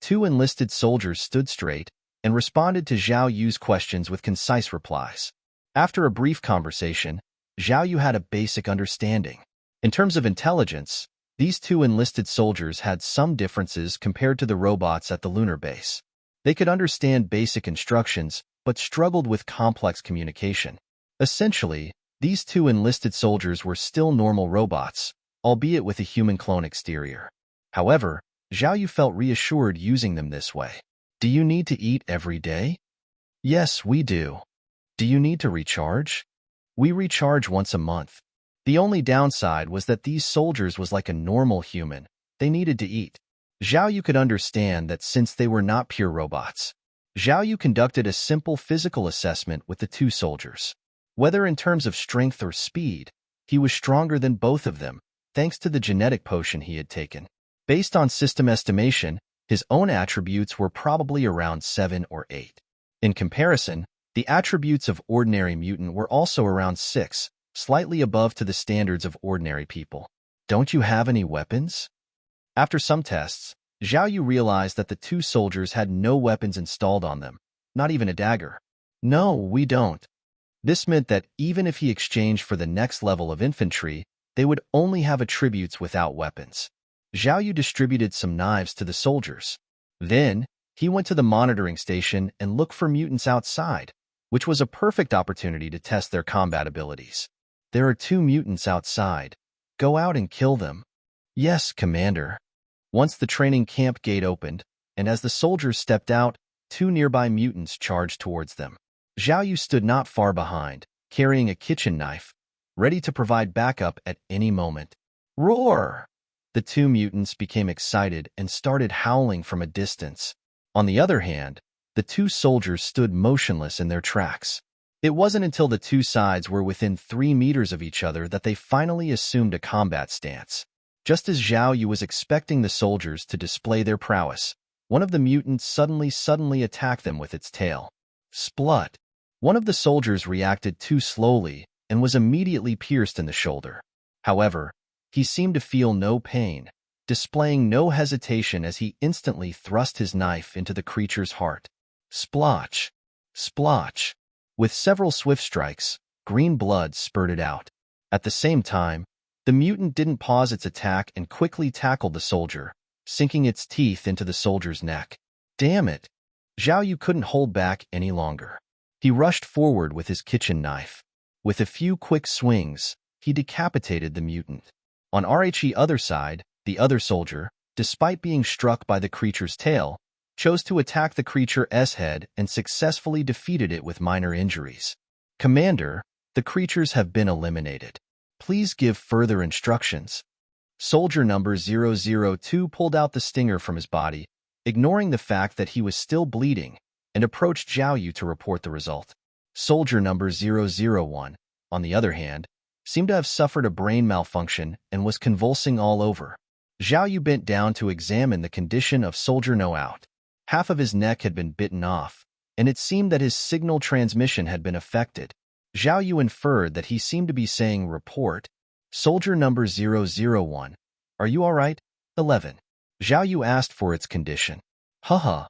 two enlisted soldiers stood straight and responded to Zhao Yu's questions with concise replies. After a brief conversation, Zhao Yu had a basic understanding. In terms of intelligence, these two enlisted soldiers had some differences compared to the robots at the lunar base. They could understand basic instructions, but struggled with complex communication. Essentially, these two enlisted soldiers were still normal robots, albeit with a human clone exterior. However, Zhao Yu felt reassured using them this way. Do you need to eat every day? Yes, we do. Do you need to recharge? We recharge once a month. The only downside was that these soldiers was like a normal human. They needed to eat. Zhao Yu could understand that since they were not pure robots. Zhao Yu conducted a simple physical assessment with the two soldiers. Whether in terms of strength or speed, he was stronger than both of them, thanks to the genetic potion he had taken. Based on system estimation, his own attributes were probably around 7 or 8. In comparison, the attributes of ordinary mutant were also around 6, slightly above to the standards of ordinary people. Don't you have any weapons? After some tests, Zhao Yu realized that the two soldiers had no weapons installed on them, not even a dagger. No, we don't. This meant that even if he exchanged for the next level of infantry, they would only have attributes without weapons. Zhao Yu distributed some knives to the soldiers. Then, he went to the monitoring station and looked for mutants outside, which was a perfect opportunity to test their combat abilities. There are 2 mutants outside. Go out and kill them. Yes, Commander. Once the training camp gate opened, and as the soldiers stepped out, 2 nearby mutants charged towards them. Zhao Yu stood not far behind, carrying a kitchen knife, ready to provide backup at any moment. Roar! The 2 mutants became excited and started howling from a distance. On the other hand, the 2 soldiers stood motionless in their tracks. It wasn't until the 2 sides were within 3 meters of each other that they finally assumed a combat stance. Just as Zhao Yu was expecting the soldiers to display their prowess, one of the mutants suddenly attacked them with its tail. Splut! One of the soldiers reacted too slowly and was immediately pierced in the shoulder. However, he seemed to feel no pain, displaying no hesitation as he instantly thrust his knife into the creature's heart. Splotch! Splotch! With several swift strikes, green blood spurted out. At the same time, the mutant didn't pause its attack and quickly tackled the soldier, sinking its teeth into the soldier's neck. Damn it! Zhao Yu couldn't hold back any longer. He rushed forward with his kitchen knife. With a few quick swings, he decapitated the mutant. On RHE other side, the other soldier, despite being struck by the creature's tail, chose to attack the creature's head and successfully defeated it with minor injuries. Commander, the creatures have been eliminated. Please give further instructions. Soldier number 002 pulled out the stinger from his body, ignoring the fact that he was still bleeding, and approached Zhao Yu to report the result. Soldier number 001, on the other hand, seemed to have suffered a brain malfunction and was convulsing all over. Zhao Yu bent down to examine the condition of Soldier No Out. Half of his neck had been bitten off, and it seemed that his signal transmission had been affected. Zhao Yu inferred that he seemed to be saying report. Soldier number 001, are you all right? 11. Zhao Yu asked for its condition. Haha.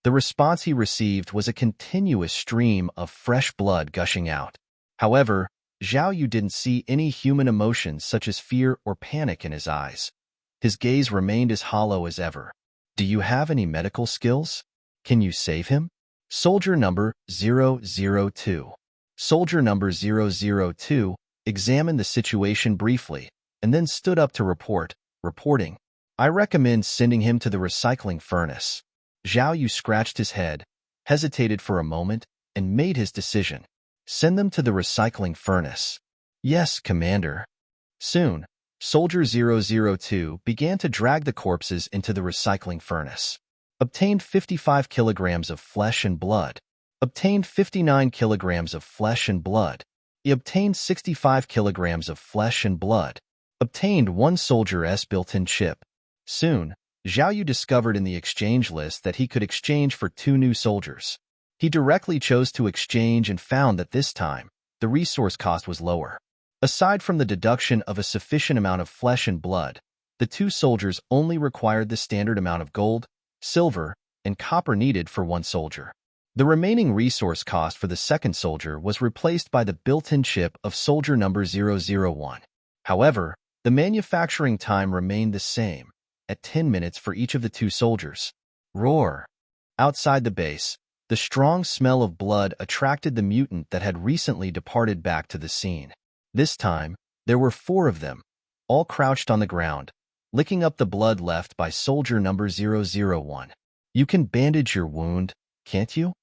The response he received was a continuous stream of fresh blood gushing out. However, Zhao Yu didn't see any human emotions such as fear or panic in his eyes. His gaze remained as hollow as ever. Do you have any medical skills? Can you save him? Soldier number 002. Soldier number 002 examined the situation briefly and then stood up to reporting. I recommend sending him to the recycling furnace. Zhao Yu scratched his head, hesitated for a moment, and made his decision. Send them to the recycling furnace. Yes, Commander. Soon, Soldier 002 began to drag the corpses into the recycling furnace. Obtained 55 kilograms of flesh and blood. Obtained 59 kilograms of flesh and blood. He obtained 65 kilograms of flesh and blood. Obtained 1 soldier's built-in chip. Soon, Zhao Yu discovered in the exchange list that he could exchange for 2 new soldiers. He directly chose to exchange and found that this time, the resource cost was lower. Aside from the deduction of a sufficient amount of flesh and blood, the 2 soldiers only required the standard amount of gold, silver, and copper needed for one soldier. The remaining resource cost for the second soldier was replaced by the built-in chip of soldier number 001. However, the manufacturing time remained the same, at 10 minutes for each of the two soldiers. Roar! Outside the base, the strong smell of blood attracted the mutant that had recently departed back to the scene. This time, there were 4 of them, all crouched on the ground, licking up the blood left by soldier number 001. You can bandage your wound, can't you?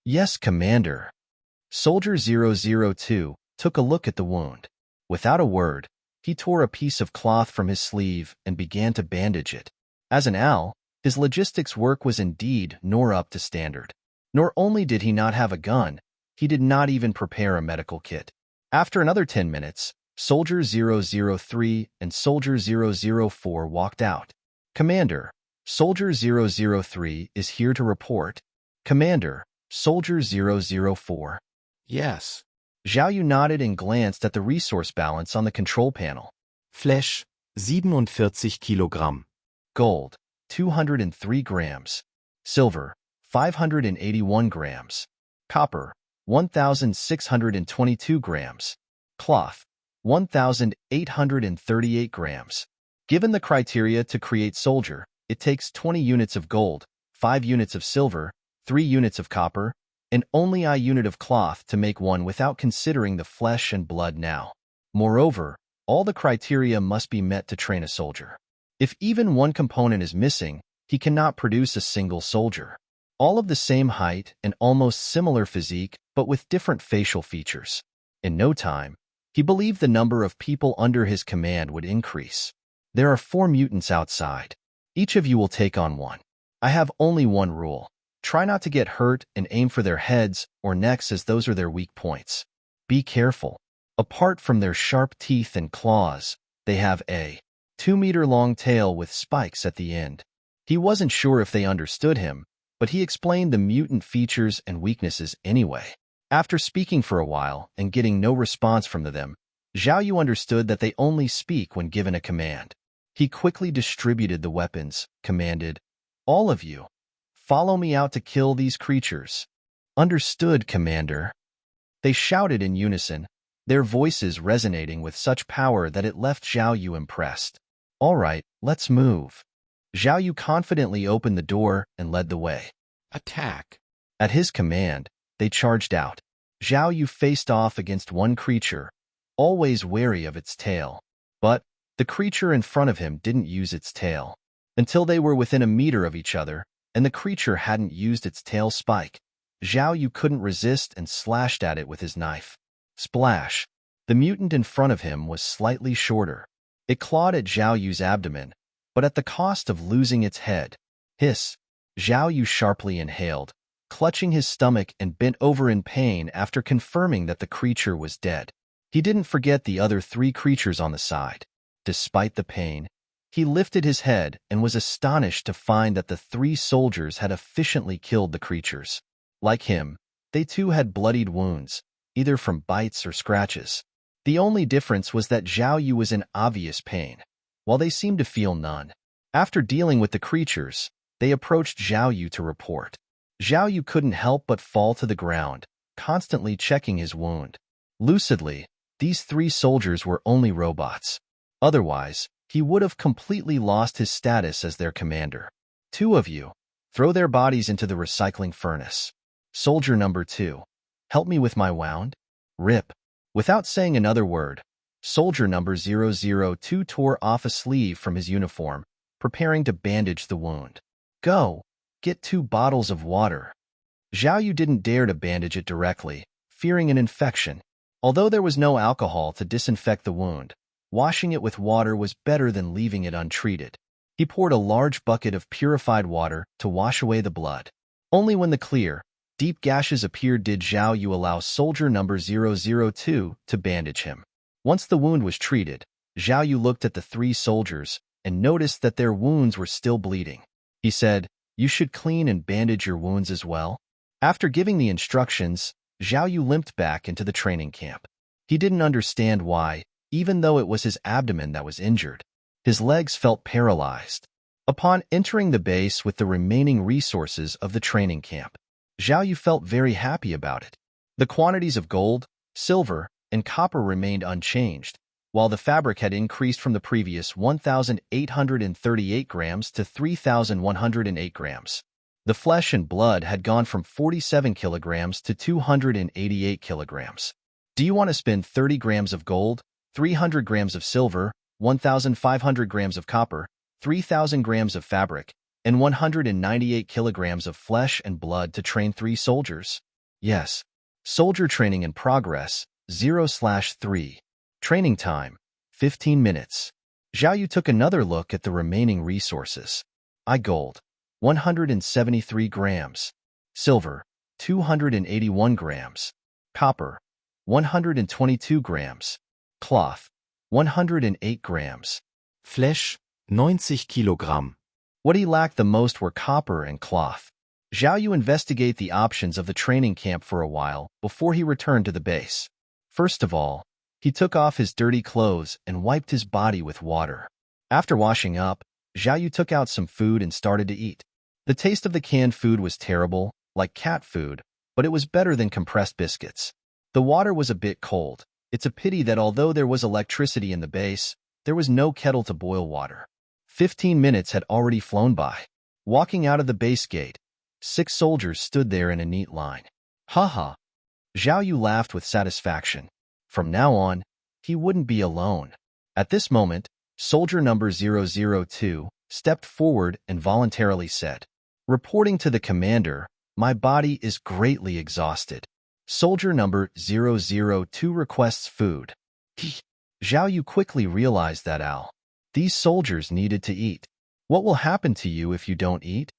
Yes, Commander. Soldier 002 took a look at the wound. Without a word, he tore a piece of cloth from his sleeve and began to bandage it. As an owl, his logistics work was indeed nor up to standard. Nor only did he not have a gun, he did not even prepare a medical kit. After another 10 minutes, Soldier 003 and Soldier 004 walked out. Commander, Soldier 003 is here to report. Commander, Soldier 004. Yes. Zhao Yu nodded and glanced at the resource balance on the control panel. Fleisch, 47 Kilogramm. Gold, 203 grams. Silver, 581 grams. Copper, 1,622 grams. Cloth, 1,838 grams. Given the criteria to create soldier, it takes 20 units of gold, 5 units of silver, 3 units of copper, and only a unit of cloth to make one without considering the flesh and blood now. Moreover, all the criteria must be met to train a soldier. If even one component is missing, he cannot produce a single soldier. All of the same height and almost similar physique, but with different facial features. In no time, he believed the number of people under his command would increase. There are 4 mutants outside. Each of you will take on one. I have only one rule. Try not to get hurt and aim for their heads or necks as those are their weak points. Be careful. Apart from their sharp teeth and claws, they have a 2-meter-long tail with spikes at the end. He wasn't sure if they understood him, but he explained the mutant features and weaknesses anyway. After speaking for a while and getting no response from them, Zhao Yu understood that they only speak when given a command. He quickly distributed the weapons, commanded, "All of you, follow me out to kill these creatures." "Understood, Commander." They shouted in unison, their voices resonating with such power that it left Zhao Yu impressed. "All right, let's move." Zhao Yu confidently opened the door and led the way. Attack. At his command, they charged out. Zhao Yu faced off against one creature, always wary of its tail. But the creature in front of him didn't use its tail. Until they were within a meter of each other, and the creature hadn't used its tail spike, Zhao Yu couldn't resist and slashed at it with his knife. Splash! The mutant in front of him was slightly shorter. It clawed at Zhao Yu's abdomen, but at the cost of losing its head. Hiss! Zhao Yu sharply inhaled, clutching his stomach and bent over in pain after confirming that the creature was dead. He didn't forget the other 3 creatures on the side. Despite the pain, he lifted his head and was astonished to find that the 3 soldiers had efficiently killed the creatures. Like him, they too had bloodied wounds, either from bites or scratches. The only difference was that Zhao Yu was in obvious pain, while they seemed to feel none. After dealing with the creatures, they approached Zhao Yu to report. Zhao Yu couldn't help but fall to the ground, constantly checking his wound. Lucidly, these 3 soldiers were only robots. Otherwise, he would have completely lost his status as their commander. 2 of you, throw their bodies into the recycling furnace. Soldier number 2, help me with my wound. Rip. Without saying another word, soldier number 002 tore off a sleeve from his uniform, preparing to bandage the wound. Go, get 2 bottles of water. Zhao Yu didn't dare to bandage it directly, fearing an infection. Although there was no alcohol to disinfect the wound, washing it with water was better than leaving it untreated. He poured a large bucket of purified water to wash away the blood. Only when the clear, deep gashes appeared did Zhao Yu allow soldier number 002 to bandage him. Once the wound was treated, Zhao Yu looked at the 3 soldiers and noticed that their wounds were still bleeding. He said, "You should clean and bandage your wounds as well." After giving the instructions, Zhao Yu limped back into the training camp. He didn't understand why, even though it was his abdomen that was injured. His legs felt paralyzed. Upon entering the base with the remaining resources of the training camp, Zhao Yu felt very happy about it. The quantities of gold, silver, and copper remained unchanged, while the fabric had increased from the previous 1,838 grams to 3,108 grams. The flesh and blood had gone from 47 kilograms to 288 kilograms. Do you want to spend 30 grams of gold, 300 grams of silver, 1,500 grams of copper, 3,000 grams of fabric, and 198 kilograms of flesh and blood to train 3 soldiers? Yes. Soldier training in progress, 0/3. Training time, 15 minutes. Zhao Yu took another look at the remaining resources. Gold, 173 grams. Silver, 281 grams. Copper, 122 grams. Cloth, 108 grams. Fleisch, 90 Kilogramm. What he lacked the most were copper and cloth. Zhao Yu investigated the options of the training camp for a while before he returned to the base. First of all, he took off his dirty clothes and wiped his body with water. After washing up, Zhao Yu took out some food and started to eat. The taste of the canned food was terrible, like cat food, but it was better than compressed biscuits. The water was a bit cold. It's a pity that although there was electricity in the base, there was no kettle to boil water. 15 minutes had already flown by. Walking out of the base gate, 6 soldiers stood there in a neat line. Haha. Zhao Yu laughed with satisfaction. From now on, he wouldn't be alone. At this moment, soldier number 002 stepped forward and voluntarily said, "Reporting to the commander, my body is greatly exhausted. Soldier number 002 requests food." Zhao Yu quickly realized that these soldiers needed to eat. What will happen to you if you don't eat?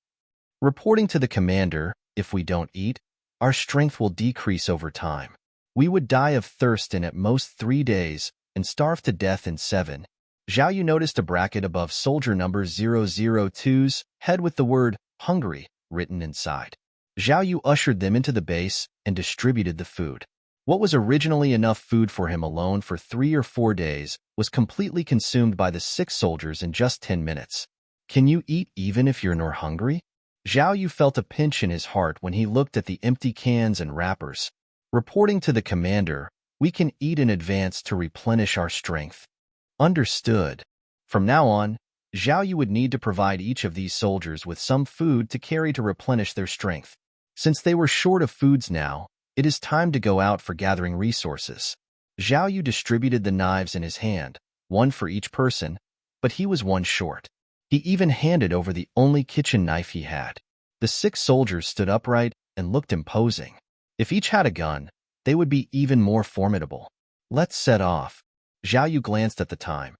Reporting to the commander, if we don't eat, our strength will decrease over time. We would die of thirst in at most 3 days and starve to death in 7. Zhao Yu noticed a bracket above soldier number 002's head with the word hungry written inside. Zhao Yu ushered them into the base and distributed the food. What was originally enough food for him alone for 3 or 4 days was completely consumed by the 6 soldiers in just 10 minutes. Can you eat even if you're not hungry? Zhao Yu felt a pinch in his heart when he looked at the empty cans and wrappers. Reporting to the commander, we can eat in advance to replenish our strength. Understood. From now on, Zhao Yu would need to provide each of these soldiers with some food to carry to replenish their strength. Since they were short of foods now, it is time to go out for gathering resources. Zhao Yu distributed the knives in his hand, 1 for each person, but he was 1 short. He even handed over the only kitchen knife he had. The 6 soldiers stood upright and looked imposing. If each had a gun, they would be even more formidable. Let's set off. Zhao Yu glanced at the time.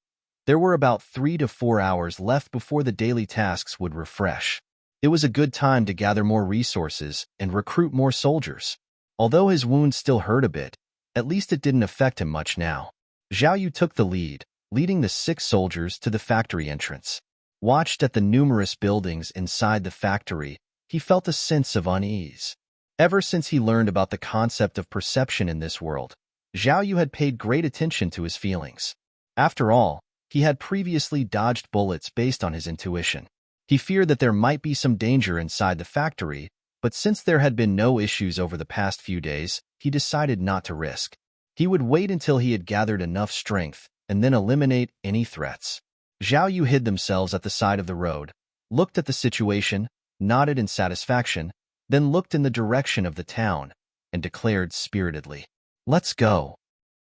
There were about 3 to 4 hours left before the daily tasks would refresh. It was a good time to gather more resources and recruit more soldiers. Although his wounds still hurt a bit, at least it didn't affect him much now. Zhao Yu took the lead, leading the 6 soldiers to the factory entrance. Watched at the numerous buildings inside the factory, he felt a sense of unease. Ever since he learned about the concept of perception in this world, Zhao Yu had paid great attention to his feelings. After all, he had previously dodged bullets based on his intuition. He feared that there might be some danger inside the factory, but since there had been no issues over the past few days, he decided not to risk. He would wait until he had gathered enough strength and then eliminate any threats. Zhao Yu hid themselves at the side of the road, looked at the situation, nodded in satisfaction, then looked in the direction of the town, and declared spiritedly, "Let's go."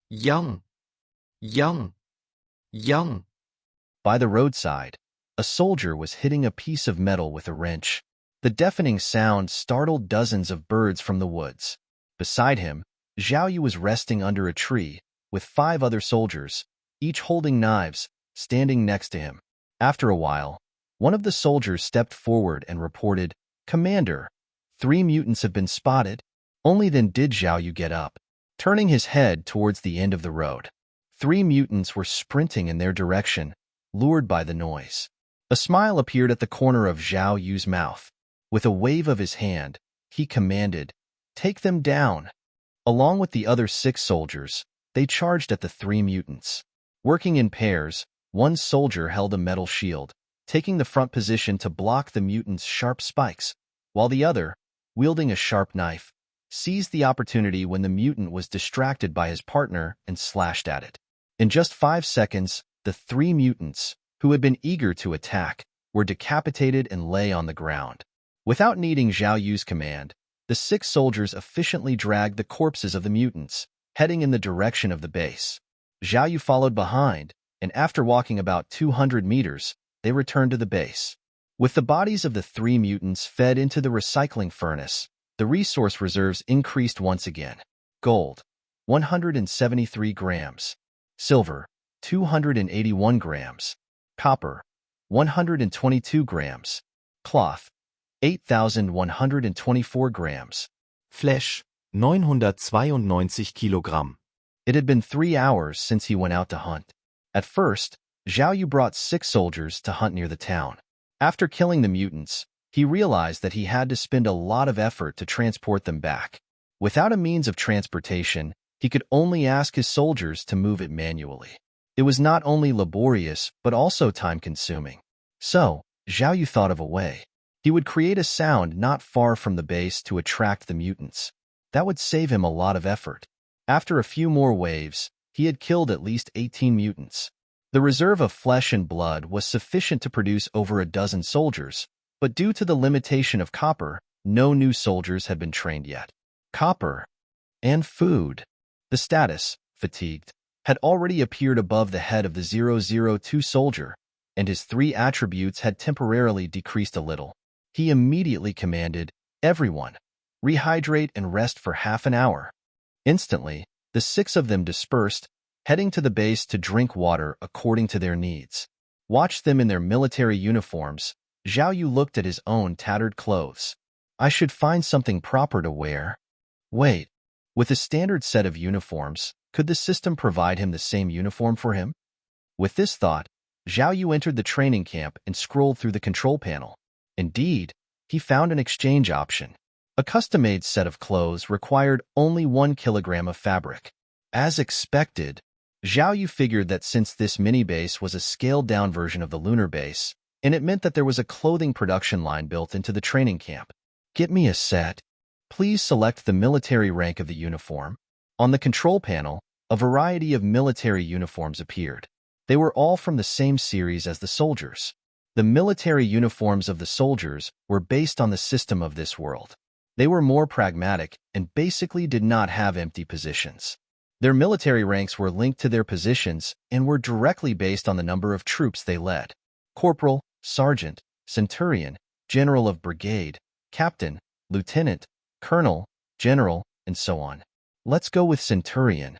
Young. Young. Young. By the roadside, a soldier was hitting a piece of metal with a wrench. The deafening sound startled dozens of birds from the woods. Beside him, Zhao Yu was resting under a tree, with 5 other soldiers, each holding knives, standing next to him. After a while, one of the soldiers stepped forward and reported, "Commander, 3 mutants have been spotted." Only then did Zhao Yu get up, turning his head towards the end of the road. 3 mutants were sprinting in their direction, lured by the noise. A smile appeared at the corner of Zhao Yu's mouth. With a wave of his hand, he commanded, "Take them down." Along with the other 6 soldiers, they charged at the 3 mutants. Working in pairs, one soldier held a metal shield, taking the front position to block the mutant's sharp spikes, while the other, wielding a sharp knife, seized the opportunity when the mutant was distracted by his partner and slashed at it. In just 5 seconds, the 3 mutants, who had been eager to attack, were decapitated and lay on the ground. Without needing Zhao Yu's command, the 6 soldiers efficiently dragged the corpses of the mutants, heading in the direction of the base. Zhao Yu followed behind, and after walking about 200 meters, they returned to the base. With the bodies of the 3 mutants fed into the recycling furnace, the resource reserves increased once again. Gold, 173 grams. Silver, 281 grams. Copper, 122 grams. Cloth, 8,124 grams. Fleisch, 992 Kilogramm. It had been 3 hours since he went out to hunt. At first, Zhao Yu brought 6 soldiers to hunt near the town. After killing the mutants, he realized that he had to spend a lot of effort to transport them back. Without a means of transportation, he could only ask his soldiers to move it manually. It was not only laborious, but also time-consuming. So, Zhao Yu thought of a way. He would create a sound not far from the base to attract the mutants. That would save him a lot of effort. After a few more waves, he had killed at least 18 mutants. The reserve of flesh and blood was sufficient to produce over a dozen soldiers, but due to the limitation of copper, no new soldiers had been trained yet. Copper and food. The status, fatigued, had already appeared above the head of the 002 soldier, and his 3 attributes had temporarily decreased a little. He immediately commanded, "Everyone, rehydrate and rest for half an hour." Instantly, the 6 of them dispersed, heading to the base to drink water according to their needs. Watched them in their military uniforms, Zhao Yu looked at his own tattered clothes. I should find something proper to wear. Wait, with a standard set of uniforms, could the system provide him the same uniform for him? With this thought, Zhao Yu entered the training camp and scrolled through the control panel. Indeed, he found an exchange option. A custom-made set of clothes required only 1 kilogram of fabric. As expected, Zhao Yu figured that since this mini-base was a scaled-down version of the lunar base, and it meant that there was a clothing production line built into the training camp. Get me a set. Please select the military rank of the uniform. On the control panel, a variety of military uniforms appeared. They were all from the same series as the soldiers. The military uniforms of the soldiers were based on the system of this world. They were more pragmatic and basically did not have empty positions. Their military ranks were linked to their positions and were directly based on the number of troops they led. Corporal, Sergeant, Centurion, General of Brigade, Captain, Lieutenant, Colonel, General, and so on. Let's go with Centurion.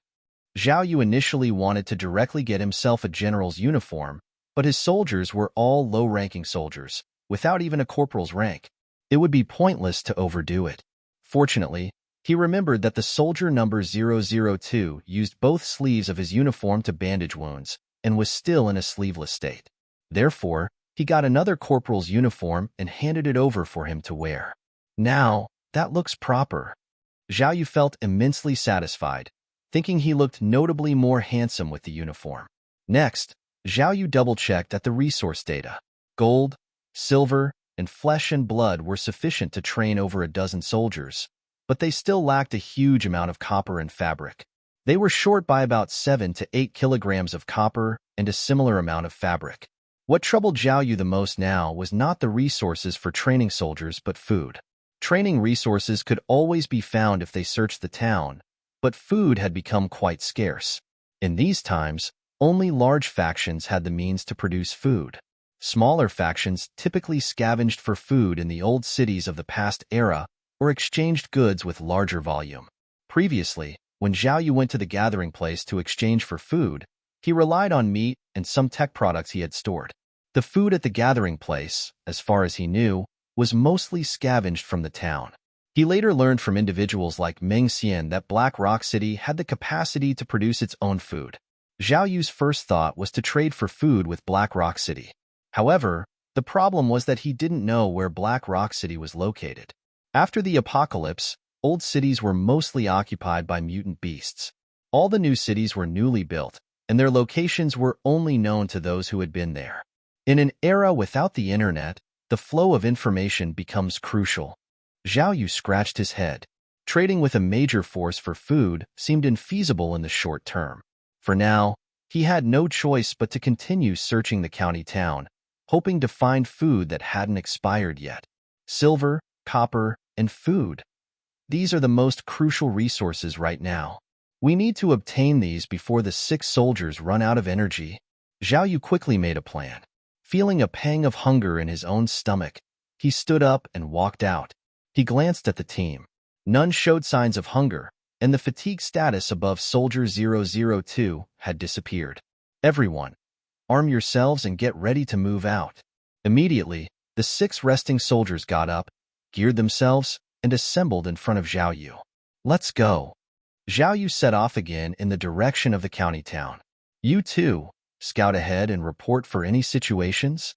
Zhao Yu initially wanted to directly get himself a general's uniform, but his soldiers were all low-ranking soldiers, without even a corporal's rank. It would be pointless to overdo it. Fortunately, he remembered that the soldier number 002 used both sleeves of his uniform to bandage wounds and was still in a sleeveless state. Therefore, he got another corporal's uniform and handed it over for him to wear. Now, that looks proper. Zhao Yu felt immensely satisfied, thinking he looked notably more handsome with the uniform. Next, Zhao Yu double-checked that the resource data, gold, silver, and flesh and blood were sufficient to train over a dozen soldiers, but they still lacked a huge amount of copper and fabric. They were short by about 7 to 8 kilograms of copper and a similar amount of fabric. What troubled Zhao Yu the most now was not the resources for training soldiers but food. Training resources could always be found if they searched the town, but food had become quite scarce. In these times, only large factions had the means to produce food. Smaller factions typically scavenged for food in the old cities of the past era or exchanged goods with larger volume. Previously, when Zhao Yu went to the gathering place to exchange for food, he relied on meat and some tech products he had stored. The food at the gathering place, as far as he knew, was mostly scavenged from the town. He later learned from individuals like Meng Xian that Black Rock City had the capacity to produce its own food. Zhao Yu's first thought was to trade for food with Black Rock City. However, the problem was that he didn't know where Black Rock City was located. After the apocalypse, old cities were mostly occupied by mutant beasts. All the new cities were newly built, and their locations were only known to those who had been there. In an era without the internet, the flow of information becomes crucial. Zhao Yu scratched his head. Trading with a major force for food seemed infeasible in the short term. For now, he had no choice but to continue searching the county town, hoping to find food that hadn't expired yet. Silver, copper, and food. These are the most crucial resources right now. We need to obtain these before the 6 soldiers run out of energy. Zhao Yu quickly made a plan. Feeling a pang of hunger in his own stomach, he stood up and walked out. He glanced at the team. None showed signs of hunger, and the fatigue status above Soldier 002 had disappeared. Everyone, arm yourselves and get ready to move out. Immediately, the 6 resting soldiers got up, geared themselves, and assembled in front of Zhao Yu. Let's go. Zhao Yu set off again in the direction of the county town. You too, scout ahead and report for any situations.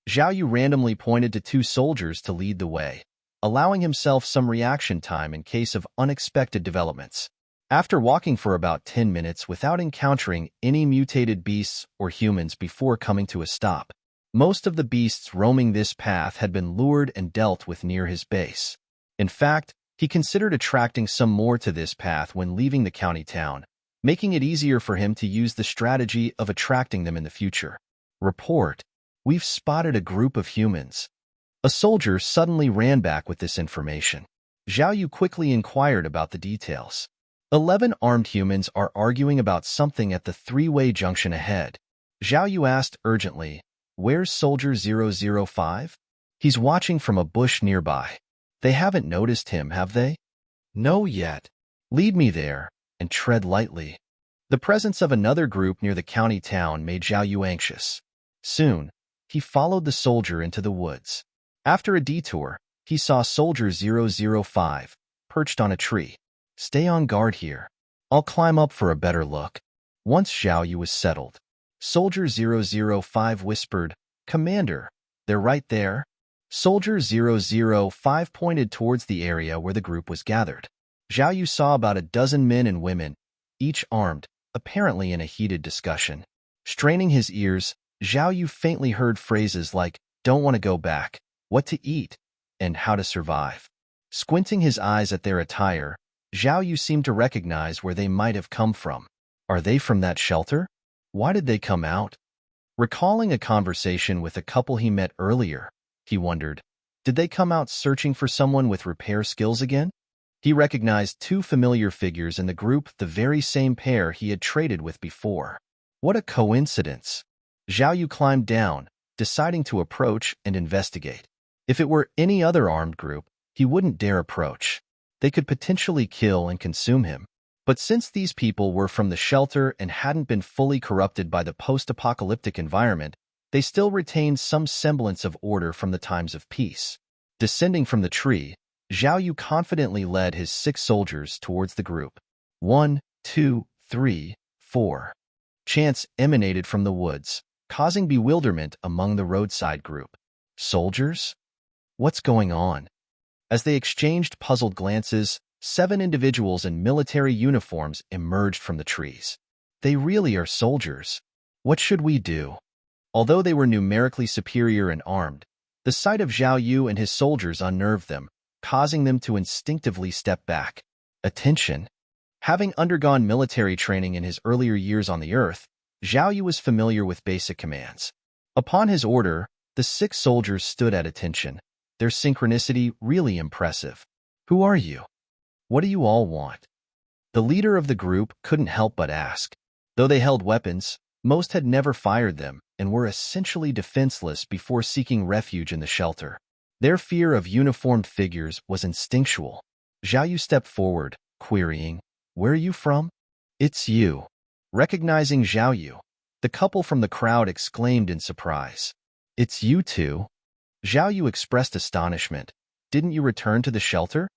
Zhao Yu randomly pointed to 2 soldiers to lead the way, allowing himself some reaction time in case of unexpected developments. After walking for about 10 minutes without encountering any mutated beasts or humans before coming to a stop, most of the beasts roaming this path had been lured and dealt with near his base. In fact, he considered attracting some more to this path when leaving the county town, making it easier for him to use the strategy of attracting them in the future. Report. We've spotted a group of humans. A soldier suddenly ran back with this information. Zhao Yu quickly inquired about the details. 11 armed humans are arguing about something at the 3-way junction ahead. Zhao Yu asked urgently, "Where's Soldier 005? He's watching from a bush nearby. They haven't noticed him, have they?" "No yet." "Lead me there, and tread lightly." The presence of another group near the county town made Zhao Yu anxious. Soon, he followed the soldier into the woods. After a detour, he saw Soldier 005, perched on a tree. "Stay on guard here. I'll climb up for a better look." Once Zhao Yu was settled, Soldier 005 whispered, "Commander, they're right there." Soldier 005 pointed towards the area where the group was gathered. Zhao Yu saw about a dozen men and women, each armed, apparently in a heated discussion. Straining his ears, Zhao Yu faintly heard phrases like, "Don't want to go back," "what to eat," and "how to survive." Squinting his eyes at their attire, Zhao Yu seemed to recognize where they might have come from. Are they from that shelter? Why did they come out? Recalling a conversation with a couple he met earlier, he wondered, did they come out searching for someone with repair skills again? He recognized 2 familiar figures in the group, the very same pair he had traded with before. What a coincidence! Zhao Yu climbed down, deciding to approach and investigate. If it were any other armed group, he wouldn't dare approach. They could potentially kill and consume him. But since these people were from the shelter and hadn't been fully corrupted by the post-apocalyptic environment, they still retained some semblance of order from the times of peace. Descending from the tree, Zhao Yu confidently led his 6 soldiers towards the group. 1, 2, 3, 4. Chants emanated from the woods, causing bewilderment among the roadside group. Soldiers? What's going on? As they exchanged puzzled glances, 7 individuals in military uniforms emerged from the trees. They really are soldiers. What should we do? Although they were numerically superior and armed, the sight of Zhao Yu and his soldiers unnerved them, causing them to instinctively step back. Attention! Having undergone military training in his earlier years on the Earth, Zhao Yu was familiar with basic commands. Upon his order, the 6 soldiers stood at attention, their synchronicity really impressive. "Who are you? What do you all want?" The leader of the group couldn't help but ask. Though they held weapons, most had never fired them and were essentially defenseless before seeking refuge in the shelter. Their fear of uniformed figures was instinctual. Zhao Yu stepped forward, querying, "Where are you from?" "It's you." Recognizing Zhao Yu, the couple from the crowd exclaimed in surprise. "It's you two?" Zhao Yu expressed astonishment. "Didn't you return to the shelter?"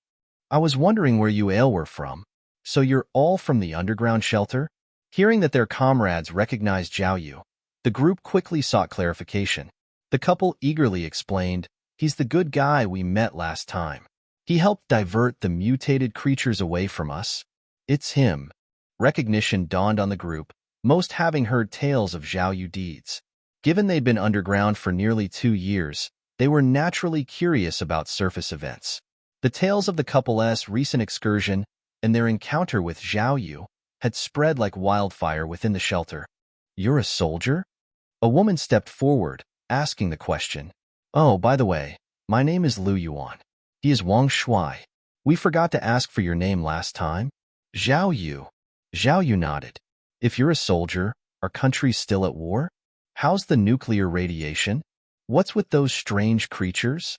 "I was wondering where you all were from." "So you're all from the underground shelter?" Hearing that their comrades recognized Zhao Yu, the group quickly sought clarification. The couple eagerly explained, "He's the good guy we met last time. He helped divert the mutated creatures away from us." "It's him." Recognition dawned on the group, most having heard tales of Zhao Yu deeds. Given they'd been underground for nearly 2 years, they were naturally curious about surface events. The tales of the couple's recent excursion and their encounter with Zhao Yu had spread like wildfire within the shelter. "You're a soldier?" A woman stepped forward, asking the question. "Oh, by the way, my name is Lu Yuan. He is Wang Shuai. We forgot to ask for your name last time." "Zhao Yu." Zhao Yu nodded. "If you're a soldier, our country's still at war? How's the nuclear radiation? What's with those strange creatures?"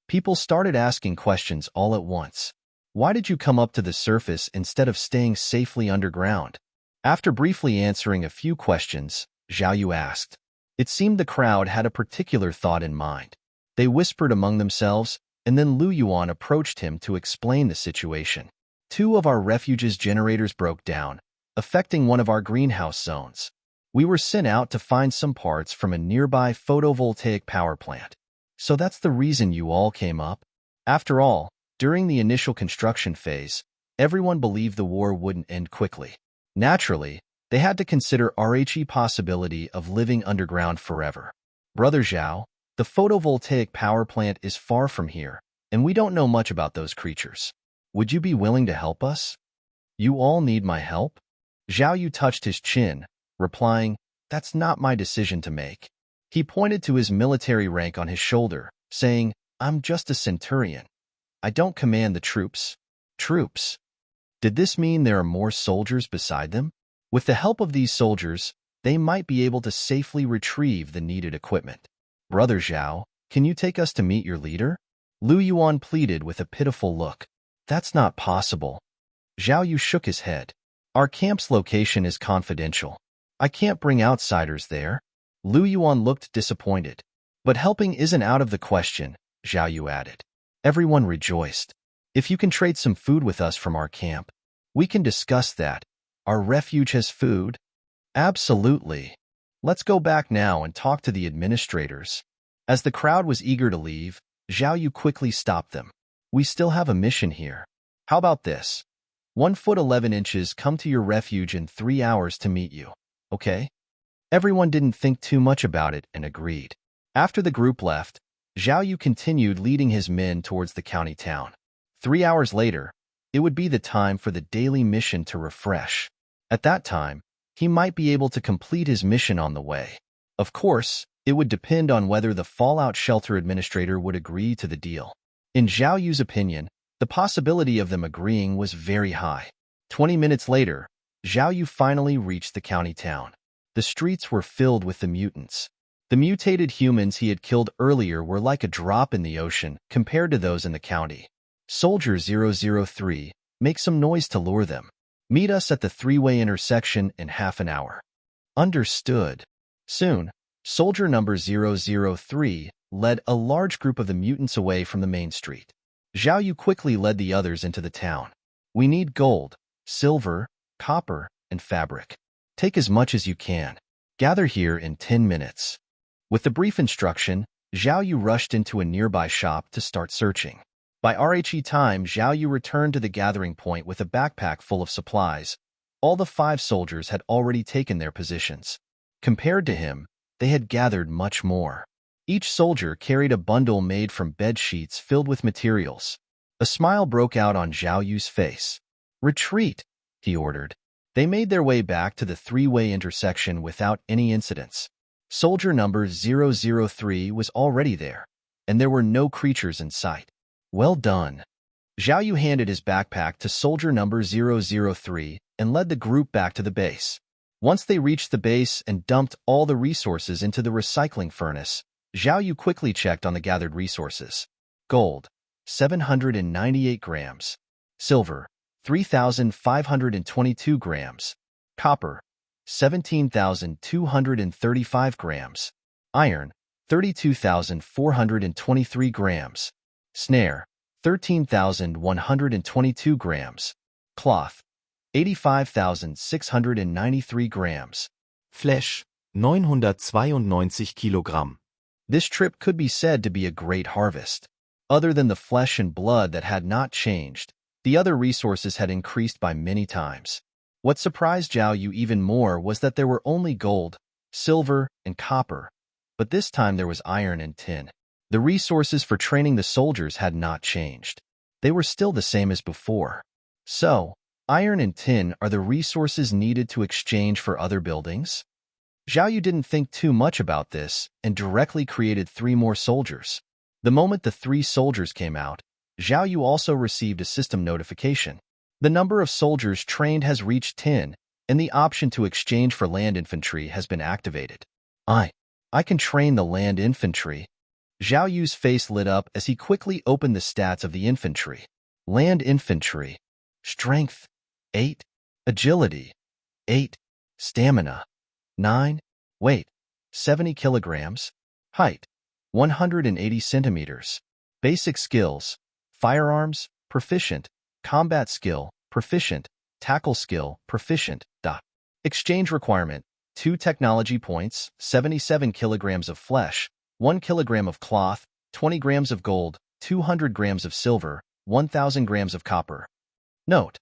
People started asking questions all at once. "Why did you come up to the surface instead of staying safely underground?" After briefly answering a few questions, Zhao Yu asked. It seemed the crowd had a particular thought in mind. They whispered among themselves, and then Lu Yuan approached him to explain the situation. "Two of our refuge's generators broke down, affecting one of our greenhouse zones. We were sent out to find some parts from a nearby photovoltaic power plant. So that's the reason you all came up?" After all, during the initial construction phase, everyone believed the war wouldn't end quickly. Naturally, they had to consider the possibility of living underground forever. "Brother Zhao, the photovoltaic power plant is far from here, and we don't know much about those creatures. Would you be willing to help us?" "You all need my help?" Zhao Yu touched his chin, replying, "That's not my decision to make." He pointed to his military rank on his shoulder, saying, "I'm just a centurion. I don't command the troops." Troops? Did this mean there are more soldiers beside them? With the help of these soldiers, they might be able to safely retrieve the needed equipment. "Brother Zhao, can you take us to meet your leader?" Lu Yuan pleaded with a pitiful look. "That's not possible." Zhao Yu shook his head. "Our camp's location is confidential. I can't bring outsiders there." Lu Yuan looked disappointed. "But helping isn't out of the question," Zhao Yu added. Everyone rejoiced. "If you can trade some food with us from our camp, we can discuss that. Our refuge has food?" "Absolutely. Let's go back now and talk to the administrators." As the crowd was eager to leave, Zhao Yu quickly stopped them. "We still have a mission here. How about this? 1 foot 11 inches come to your refuge in 3 hours to meet you, okay?" Everyone didn't think too much about it and agreed. After the group left, Zhao Yu continued leading his men towards the county town. 3 hours later, it would be the time for the daily mission to refresh. At that time, he might be able to complete his mission on the way. Of course, it would depend on whether the Fallout Shelter administrator would agree to the deal. In Zhao Yu's opinion, the possibility of them agreeing was very high. 20 minutes later, Zhao Yu finally reached the county town. The streets were filled with the mutants. The mutated humans he had killed earlier were like a drop in the ocean compared to those in the county. "Soldier 003, make some noise to lure them. Meet us at the three-way intersection in half an hour." Understood. Soon, soldier number 003 led a large group of the mutants away from the main street. Zhao Yu quickly led the others into the town. "We need gold, silver, copper, and fabric. Take as much as you can. Gather here in 10 minutes. With the brief instruction, Zhao Yu rushed into a nearby shop to start searching. By the time, Zhao Yu returned to the gathering point with a backpack full of supplies. All the 5 soldiers had already taken their positions. Compared to him, they had gathered much more. Each soldier carried a bundle made from bed sheets filled with materials. A smile broke out on Zhao Yu's face. "Retreat," he ordered. They made their way back to the three-way intersection without any incidents. Soldier number 003 was already there, and there were no creatures in sight. "Well done." Zhao Yu handed his backpack to soldier number 003 and led the group back to the base. Once they reached the base and dumped all the resources into the recycling furnace, Zhao Yu quickly checked on the gathered resources. Gold, 798 grams. Silver, 3,522 grams. Copper, 17,235 grams. Iron, 32,423 grams. Snare, 13,122 grams. Cloth, 85,693 grams. Fleisch, 992 Kilogramm. This trip could be said to be a great harvest. Other than the flesh and blood that had not changed, the other resources had increased by many times. What surprised Zhao Yu even more was that there were only gold, silver, and copper, but this time there was iron and tin. The resources for training the soldiers had not changed. They were still the same as before. So, iron and tin are the resources needed to exchange for other buildings? Zhao Yu didn't think too much about this and directly created 3 more soldiers. The moment the 3 soldiers came out, Zhao Yu also received a system notification. The number of soldiers trained has reached 10, and the option to exchange for land infantry has been activated. I can train the land infantry. Zhao Yu's face lit up as he quickly opened the stats of the infantry. Land infantry. Strength, 8. Agility, 8. Stamina, 9. Weight, 70 kilograms. Height, 180 centimeters. Basic skills, firearms, proficient. Combat skill, proficient. Tackle skill, proficient. Exchange requirement, 2 technology points, 77 kilograms of flesh, 1 kilogram of cloth, 20 grams of gold, 200 grams of silver, 1,000 grams of copper. Note: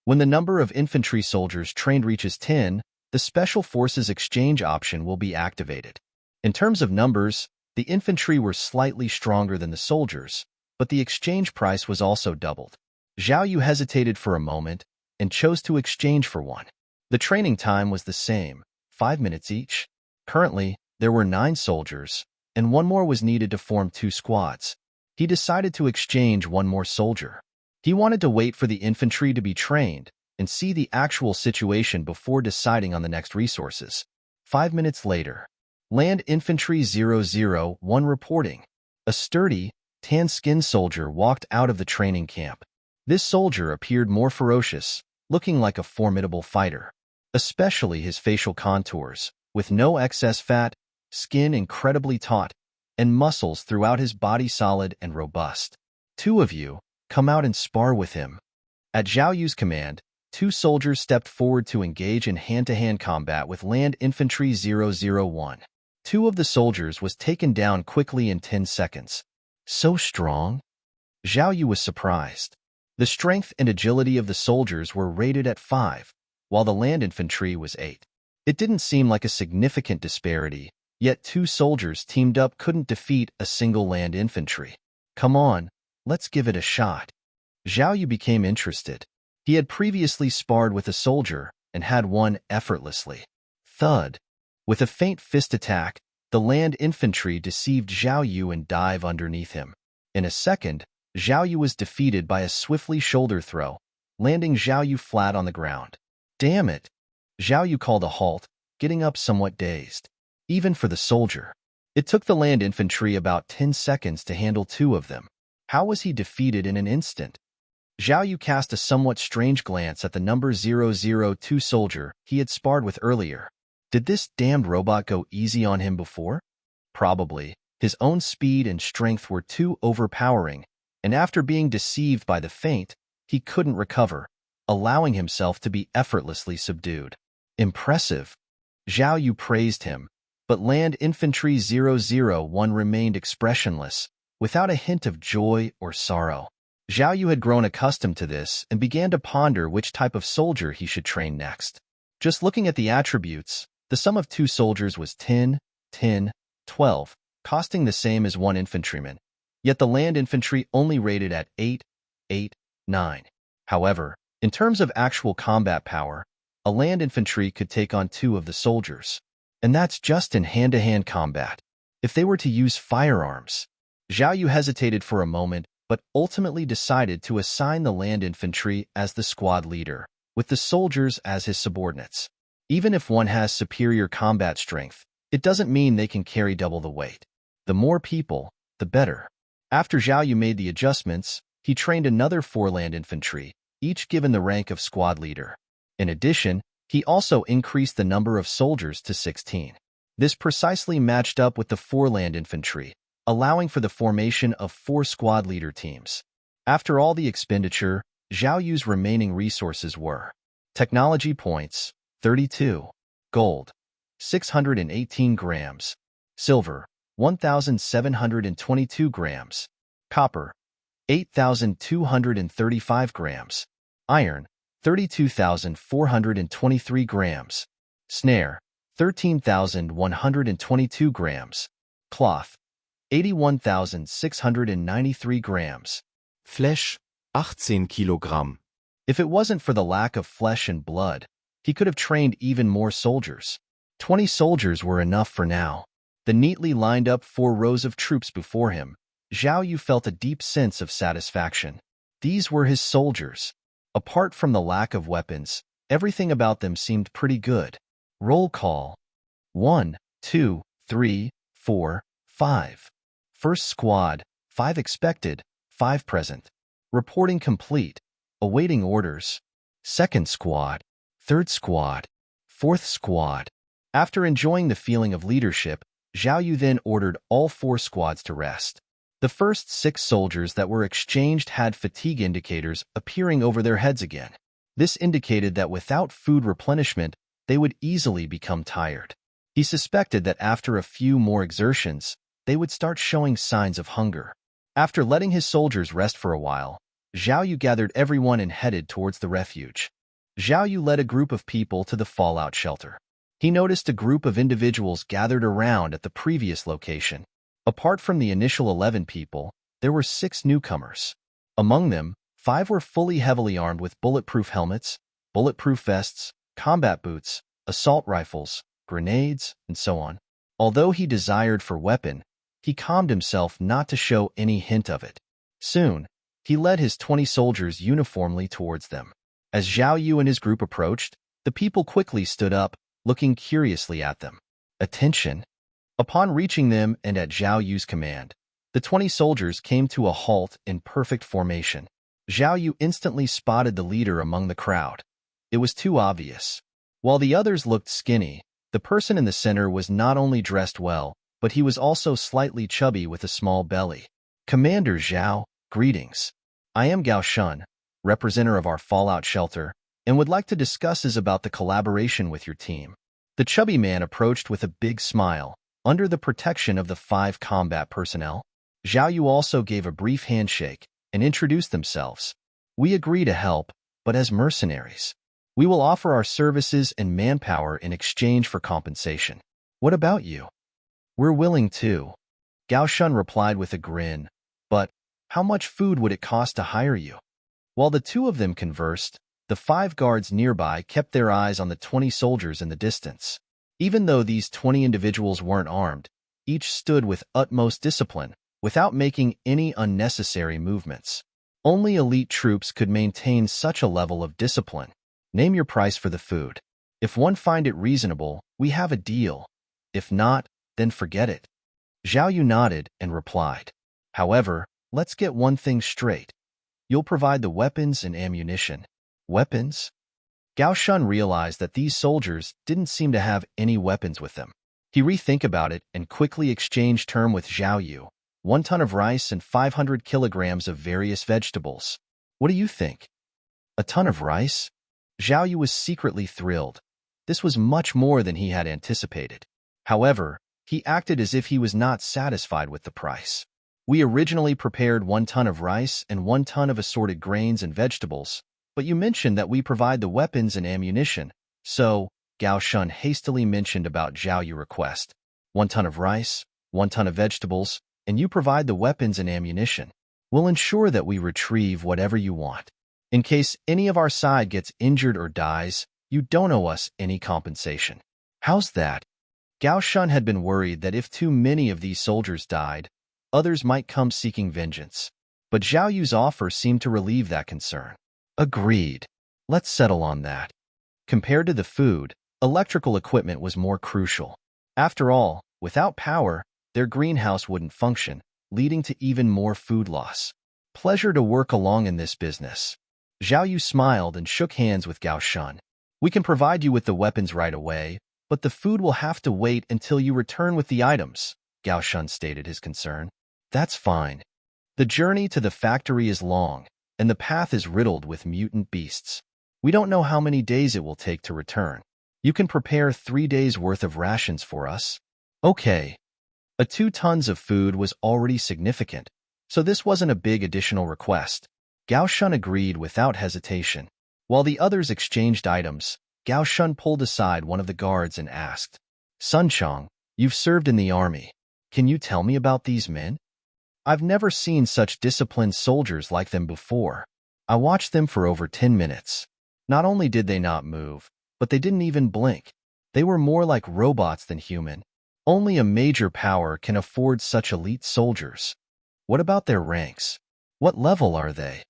when the number of infantry soldiers trained reaches 10, the Special Forces exchange option will be activated. In terms of numbers, the infantry were slightly stronger than the soldiers, but the exchange price was also doubled. Zhao Yu hesitated for a moment and chose to exchange for one. The training time was the same, 5 minutes each. Currently, there were 9 soldiers, and 1 more was needed to form 2 squads. He decided to exchange 1 more soldier. He wanted to wait for the infantry to be trained and see the actual situation before deciding on the next resources. 5 minutes later, Land Infantry 001 reporting. A sturdy, tan-skinned soldier walked out of the training camp. This soldier appeared more ferocious, looking like a formidable fighter, especially his facial contours, with no excess fat, skin incredibly taut, and muscles throughout his body solid and robust. 2 of you, come out and spar with him. At Zhao Yu's command, 2 soldiers stepped forward to engage in hand-to-hand combat with Land Infantry 001. 2 of the soldiers was taken down quickly in 10 seconds. So strong? Zhao Yu was surprised. The strength and agility of the soldiers were rated at 5, while the land infantry was 8. It didn't seem like a significant disparity, yet 2 soldiers teamed up couldn't defeat a single land infantry. Come on, let's give it a shot. Zhao Yu became interested. He had previously sparred with a soldier and had won effortlessly. Thud. With a faint fist attack, the land infantry deceived Zhao Yu and dived underneath him. In a second, Zhao Yu was defeated by a swiftly shoulder throw, landing Zhao Yu flat on the ground. Damn it! Zhao Yu called a halt, getting up somewhat dazed. Even for the soldier. It took the land infantry about 10 seconds to handle 2 of them. How was he defeated in an instant? Zhao Yu cast a somewhat strange glance at the number 002 soldier he had sparred with earlier. Did this damned robot go easy on him before? Probably. His own speed and strength were too overpowering, and after being deceived by the feint, he couldn't recover, allowing himself to be effortlessly subdued. Impressive. Zhao Yu praised him, but Land Infantry 001 remained expressionless, without a hint of joy or sorrow. Zhao Yu had grown accustomed to this and began to ponder which type of soldier he should train next. Just looking at the attributes, the sum of 2 soldiers was 10, 10, 12, costing the same as 1 infantryman. Yet the land infantry only rated at 8, 8, 9. However, in terms of actual combat power, a land infantry could take on 2 of the soldiers. And that's just in hand-to-hand combat. If they were to use firearms, Zhao Yu hesitated for a moment, but ultimately decided to assign the land infantry as the squad leader, with the soldiers as his subordinates. Even if one has superior combat strength, it doesn't mean they can carry double the weight. The more people, the better. After Zhao Yu made the adjustments, he trained another 4 land infantry, each given the rank of squad leader. In addition, he also increased the number of soldiers to 16. This precisely matched up with the 4 land infantry, allowing for the formation of 4 squad leader teams. After all the expenditure, Zhao Yu's remaining resources were technology points, 32, gold, 618 grams, silver, 1,722 grams, copper, 8,235 grams, iron, 32,423 grams, snare, 13,122 grams, Cloth, 81,693 grams. Fleisch, 18 Kilogramm. If it wasn't for the lack of flesh and blood, he could have trained even more soldiers. 20 soldiers were enough for now. The neatly lined up 4 rows of troops before him, Zhao Yu felt a deep sense of satisfaction. These were his soldiers. Apart from the lack of weapons, everything about them seemed pretty good. Roll call. 1, 2, 3, 4, 5. First squad, 5 expected, 5 present. Reporting complete. Awaiting orders. Second squad. Third squad. Fourth squad. After enjoying the feeling of leadership, Zhao Yu then ordered all 4 squads to rest. The first 6 soldiers that were exchanged had fatigue indicators appearing over their heads again. This indicated that without food replenishment, they would easily become tired. He suspected that after a few more exertions, they would start showing signs of hunger. After letting his soldiers rest for a while, Zhao Yu gathered everyone and headed towards the refuge. Zhao Yu led a group of people to the fallout shelter. He noticed a group of individuals gathered around at the previous location. Apart from the initial 11 people, there were 6 newcomers. Among them, 5 were fully heavily armed with bulletproof helmets, bulletproof vests, combat boots, assault rifles, grenades, and so on. Although he desired for weapon, he calmed himself not to show any hint of it. Soon, he led his 20 soldiers uniformly towards them. As Zhao Yu and his group approached, the people quickly stood up, looking curiously at them. Attention! Upon reaching them and at Zhao Yu's command, the 20 soldiers came to a halt in perfect formation. Zhao Yu instantly spotted the leader among the crowd. It was too obvious. While the others looked skinny, the person in the center was not only dressed well, but he was also slightly chubby with a small belly. Commander Zhao, greetings. I am Gao Shun, representative of our fallout shelter, and would like to discuss about the collaboration with your team. The chubby man approached with a big smile, under the protection of the 5 combat personnel. Zhao Yu also gave a brief handshake and introduced themselves. We agree to help, but as mercenaries. We will offer our services and manpower in exchange for compensation. What about you? We're willing too. Gao Shun replied with a grin, but how much food would it cost to hire you? While the 2 of them conversed, the 5 guards nearby kept their eyes on the 20 soldiers in the distance. Even though these 20 individuals weren't armed, each stood with utmost discipline, without making any unnecessary movements. Only elite troops could maintain such a level of discipline. Name your price for the food. If one find it reasonable, we have a deal. If not, then forget it. Zhao Yu nodded and replied. However, let's get one thing straight. You'll provide the weapons and ammunition. Weapons? Gao Shun realized that these soldiers didn't seem to have any weapons with them. He rethink about it and quickly exchanged term with Zhao Yu. 1 ton of rice and 500 kilograms of various vegetables. What do you think? A ton of rice? Zhao Yu was secretly thrilled. This was much more than he had anticipated. However, he acted as if he was not satisfied with the price. We originally prepared 1 ton of rice and 1 ton of assorted grains and vegetables, but you mentioned that we provide the weapons and ammunition, so Gao Shun hastily mentioned about Zhao Yu's request. 1 ton of rice, 1 ton of vegetables, and you provide the weapons and ammunition. We'll ensure that we retrieve whatever you want. In case any of our side gets injured or dies, you don't owe us any compensation. How's that? Gao Shun had been worried that if too many of these soldiers died, others might come seeking vengeance. But Zhao Yu's offer seemed to relieve that concern. Agreed. Let's settle on that. Compared to the food, electrical equipment was more crucial. After all, without power, their greenhouse wouldn't function, leading to even more food loss. Pleasure to work along in this business. Zhao Yu smiled and shook hands with Gao Shun. We can provide you with the weapons right away, but the food will have to wait until you return with the items, Gao Shun stated his concern. That's fine. The journey to the factory is long, and the path is riddled with mutant beasts. We don't know how many days it will take to return. You can prepare 3 days' worth of rations for us. Okay. 2 tons of food was already significant, so this wasn't a big additional request. Gao Shun agreed without hesitation. While the others exchanged items, Gao Shun pulled aside one of the guards and asked, Sun Chong, you've served in the army. Can you tell me about these men? I've never seen such disciplined soldiers like them before. I watched them for over 10 minutes. Not only did they not move, but they didn't even blink. They were more like robots than human. Only a major power can afford such elite soldiers. What about their ranks? What level are they?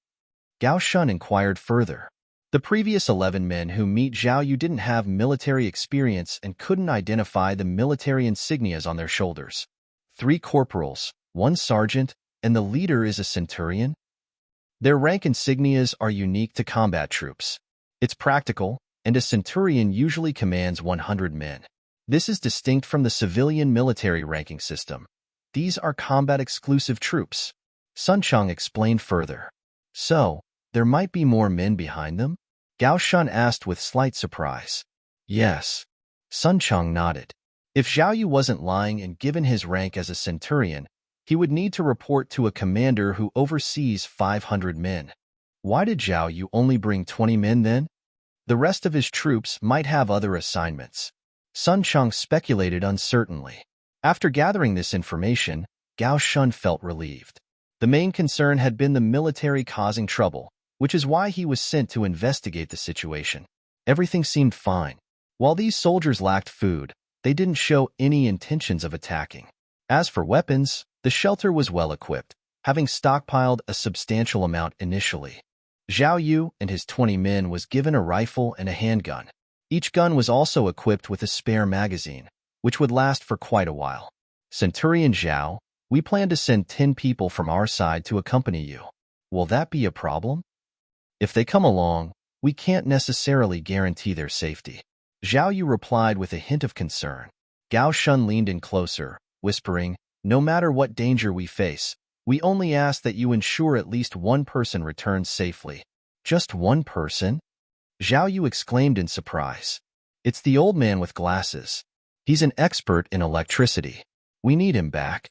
Gao Shun inquired further. The previous 11 men who meet Zhao Yu didn't have military experience and couldn't identify the military insignias on their shoulders. 3 corporals, 1 sergeant, and the leader is a centurion? Their rank insignias are unique to combat troops. It's practical, and a centurion usually commands 100 men. This is distinct from the civilian military ranking system. These are combat-exclusive troops. Sun Chang explained further. So, there might be more men behind them? Gao Shun asked with slight surprise. Yes. Sun Chang nodded. If Zhao Yu wasn't lying and given his rank as a centurion, he would need to report to a commander who oversees 500 men. Why did Zhao Yu only bring 20 men then? The rest of his troops might have other assignments. Sun Chang speculated uncertainly. After gathering this information, Gao Shun felt relieved. The main concern had been the military causing trouble, which is why he was sent to investigate the situation. Everything seemed fine. While these soldiers lacked food, they didn't show any intentions of attacking. As for weapons, the shelter was well equipped, having stockpiled a substantial amount initially. Zhao Yu and his 20 men was given a rifle and a handgun. Each gun was also equipped with a spare magazine, which would last for quite a while. Centurion Zhao, we plan to send 10 people from our side to accompany you. Will that be a problem? If they come along, we can't necessarily guarantee their safety. Zhao Yu replied with a hint of concern. Gao Shun leaned in closer, whispering, no matter what danger we face, we only ask that you ensure at least one person returns safely. Just one person? Zhao Yu exclaimed in surprise. It's the old man with glasses. He's an expert in electricity. We need him back.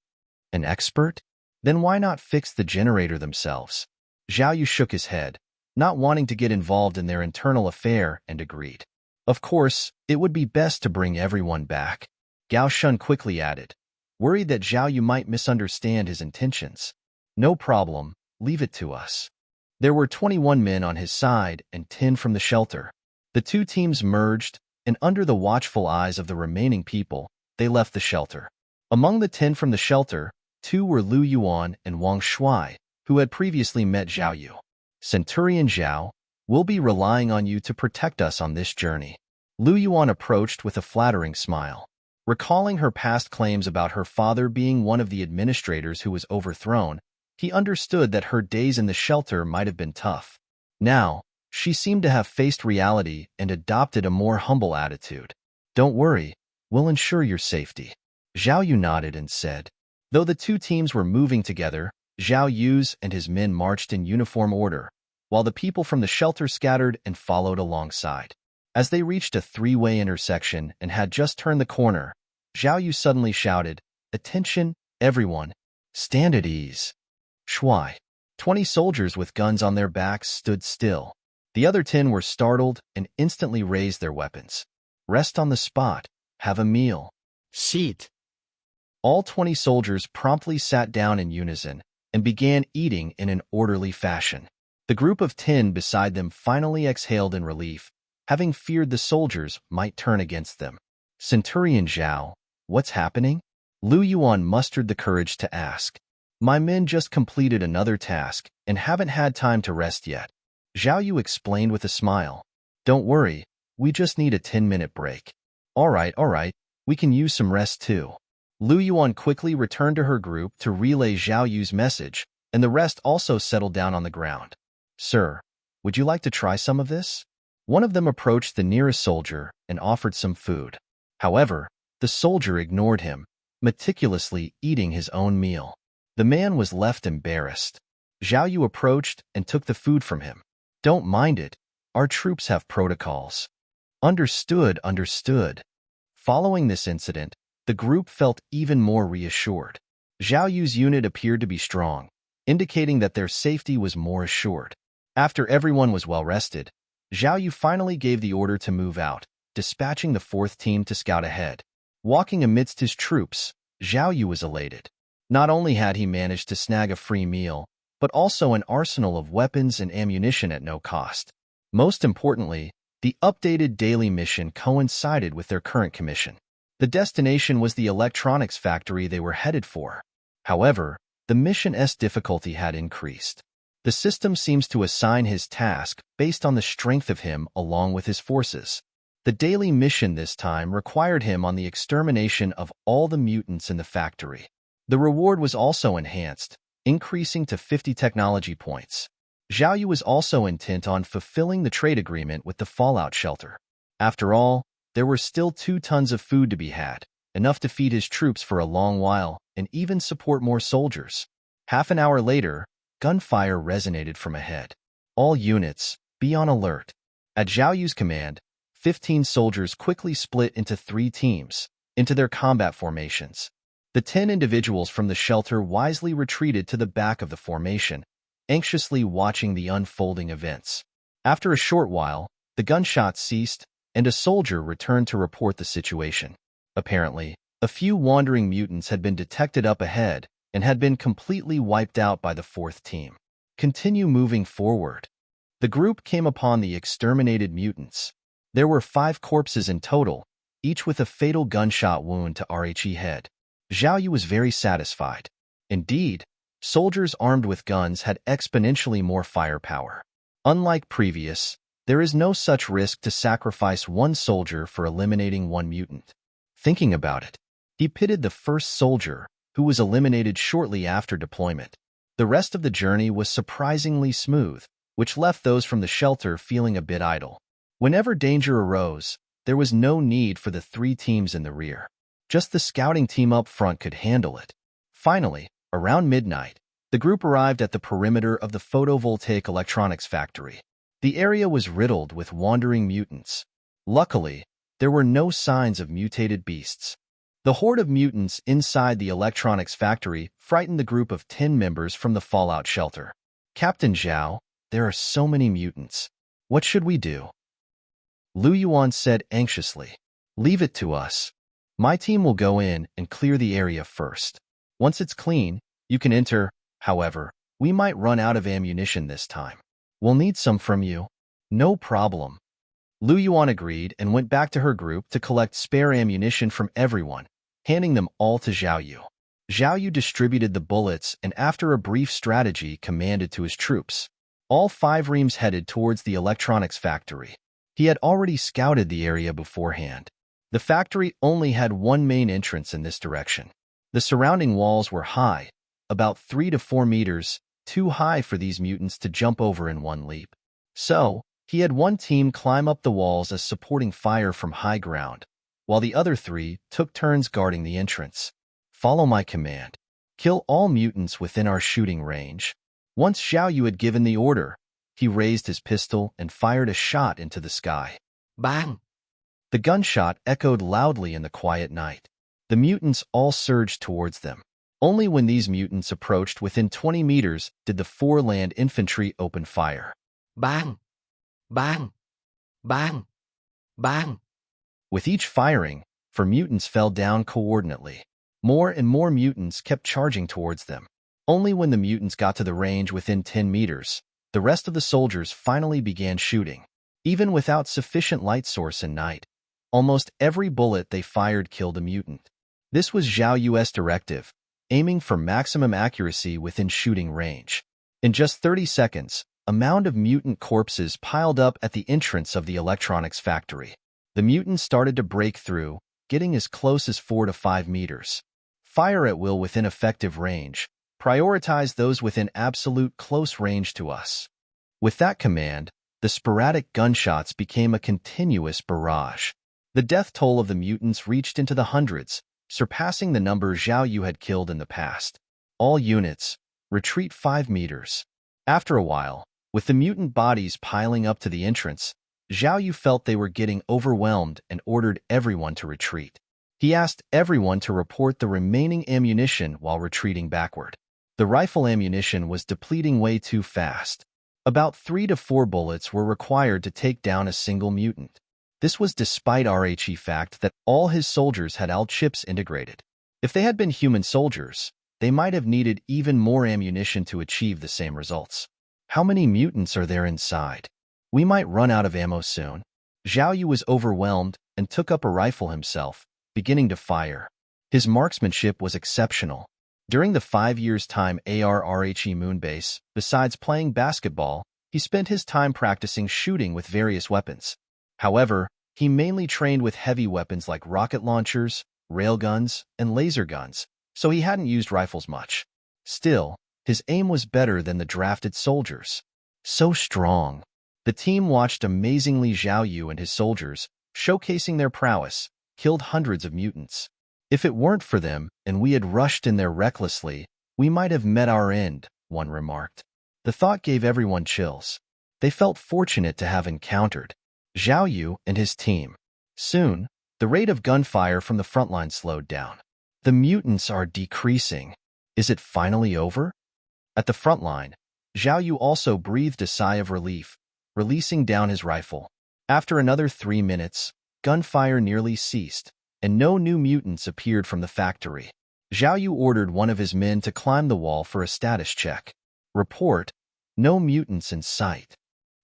An expert? Then why not fix the generator themselves? Zhao Yu shook his head, not wanting to get involved in their internal affair, and agreed. Of course, it would be best to bring everyone back. Gao Shun quickly added, worried that Zhao Yu might misunderstand his intentions. No problem, leave it to us. There were 21 men on his side and 10 from the shelter. The 2 teams merged, and under the watchful eyes of the remaining people, they left the shelter. Among the 10 from the shelter, 2 were Lu Yuan and Wang Shuai, who had previously met Zhao Yu. Centurion Zhao, we'll be relying on you to protect us on this journey. Lu Yuan approached with a flattering smile. Recalling her past claims about her father being one of the administrators who was overthrown, he understood that her days in the shelter might have been tough. Now, she seemed to have faced reality and adopted a more humble attitude. Don't worry, we'll ensure your safety. Zhao Yu nodded and said. Though the 2 teams were moving together, Zhao Yu's and his men marched in uniform order, while the people from the shelter scattered and followed alongside. As they reached a 3-way intersection and had just turned the corner, Zhao Yu suddenly shouted, Attention, everyone! Stand at ease! Shuai. 20 soldiers with guns on their backs stood still. The other 10 were startled and instantly raised their weapons. Rest on the spot. Have a meal. Seat. All 20 soldiers promptly sat down in unison and began eating in an orderly fashion. The group of 10 beside them finally exhaled in relief, having feared the soldiers might turn against them. Centurion Zhao, what's happening? Lu Yuan mustered the courage to ask. My men just completed another task and haven't had time to rest yet. Zhao Yu explained with a smile. Don't worry, we just need a 10-minute break. All right, we can use some rest too. Lu Yuan quickly returned to her group to relay Zhao Yu's message, and the rest also settled down on the ground. Sir, would you like to try some of this? One of them approached the nearest soldier and offered some food. However, the soldier ignored him, meticulously eating his own meal. The man was left embarrassed. Zhao Yu approached and took the food from him. Don't mind it. Our troops have protocols. Understood. Following this incident, the group felt even more reassured. Zhao Yu's unit appeared to be strong, indicating that their safety was more assured. After everyone was well rested, Zhao Yu finally gave the order to move out, dispatching the 4th team to scout ahead. Walking amidst his troops, Zhao Yu was elated. Not only had he managed to snag a free meal, but also an arsenal of weapons and ammunition at no cost. Most importantly, the updated daily mission coincided with their current commission. The destination was the electronics factory they were headed for. However, the mission's difficulty had increased. The system seems to assign his task based on the strength of him along with his forces. The daily mission this time required him on the extermination of all the mutants in the factory. The reward was also enhanced, increasing to 50 technology points. Zhao Yu was also intent on fulfilling the trade agreement with the Fallout shelter. After all, there were still 2 tons of food to be had, enough to feed his troops for a long while and even support more soldiers. Half an hour later, gunfire resonated from ahead. All units, be on alert. At Zhao Yu's command, 15 soldiers quickly split into 3 teams, into their combat formations. The 10 individuals from the shelter wisely retreated to the back of the formation, anxiously watching the unfolding events. After a short while, the gunshots ceased, and a soldier returned to report the situation. Apparently, a few wandering mutants had been detected up ahead and had been completely wiped out by the 4th team. Continue moving forward. The group came upon the exterminated mutants. There were 5 corpses in total, each with a fatal gunshot wound to RHE head. Zhao Yu was very satisfied. Indeed, soldiers armed with guns had exponentially more firepower. Unlike previous, there is no such risk to sacrifice 1 soldier for eliminating 1 mutant. Thinking about it, he pitted the first soldier, who was eliminated shortly after deployment. The rest of the journey was surprisingly smooth, which left those from the shelter feeling a bit idle. Whenever danger arose, there was no need for the 3 teams in the rear. Just the scouting team up front could handle it. Finally, around midnight, the group arrived at the perimeter of the photovoltaic electronics factory. The area was riddled with wandering mutants. Luckily, there were no signs of mutated beasts. The horde of mutants inside the electronics factory frightened the group of 10 members from the Fallout shelter. Captain Zhao, there are so many mutants. What should we do? Lu Yuan said anxiously. Leave it to us. My team will go in and clear the area first. Once it's clean, you can enter. However, we might run out of ammunition this time. We'll need some from you. No problem. Lu Yuan agreed and went back to her group to collect spare ammunition from everyone, handing them all to Zhao Yu. Zhao Yu distributed the bullets and after a brief strategy commanded to his troops. All 5 reams headed towards the electronics factory. He had already scouted the area beforehand. The factory only had 1 main entrance in this direction. The surrounding walls were high, about 3 to 4 meters, too high for these mutants to jump over in one leap. So, he had 1 team climb up the walls as supporting fire from high ground, while the other 3 took turns guarding the entrance. Follow my command. Kill all mutants within our shooting range. Once Zhao Yu had given the order, he raised his pistol and fired a shot into the sky. Bang! The gunshot echoed loudly in the quiet night. The mutants all surged towards them. Only when these mutants approached within 20 meters did the 4 land infantry open fire. Bang! Bang! Bang! Bang! With each firing, 4 mutants fell down coordinately. More and more mutants kept charging towards them. Only when the mutants got to the range within 10 meters, the rest of the soldiers finally began shooting. Even without sufficient light source in night, almost every bullet they fired killed a mutant. This was Zhao Yu's directive, aiming for maximum accuracy within shooting range. In just 30 seconds, a mound of mutant corpses piled up at the entrance of the electronics factory. The mutants started to break through, getting as close as 4 to 5 meters. Fire at will within effective range. Prioritize those within absolute close range to us. With that command, the sporadic gunshots became a continuous barrage. The death toll of the mutants reached into the hundreds, surpassing the number Zhao Yu had killed in the past. All units, retreat 5 meters. After a while, with the mutant bodies piling up to the entrance, Zhao Yu felt they were getting overwhelmed and ordered everyone to retreat. He asked everyone to report the remaining ammunition while retreating backward. The rifle ammunition was depleting way too fast. About 3 to 4 bullets were required to take down a single mutant. This was despite RHE fact that all his soldiers had all chips integrated. If they had been human soldiers, they might have needed even more ammunition to achieve the same results. How many mutants are there inside? We might run out of ammo soon. Zhao Yu was overwhelmed and took up a rifle himself, beginning to fire. His marksmanship was exceptional. During the 5 years' time ARRHE Moonbase, besides playing basketball, he spent his time practicing shooting with various weapons. However, he mainly trained with heavy weapons like rocket launchers, railguns, and laser guns, so he hadn't used rifles much. Still, his aim was better than the drafted soldiers. So strong. The team watched amazingly Zhao Yu and his soldiers, showcasing their prowess, killed hundreds of mutants. If it weren't for them and we had rushed in there recklessly, we might have met our end, one remarked. The thought gave everyone chills. They felt fortunate to have encountered Zhao Yu and his team. Soon, the rate of gunfire from the front line slowed down. The mutants are decreasing. Is it finally over? At the front line, Zhao Yu also breathed a sigh of relief, releasing down his rifle. After another 3 minutes, gunfire nearly ceased, and no new mutants appeared from the factory. Zhao Yu ordered one of his men to climb the wall for a status check. Report, no mutants in sight.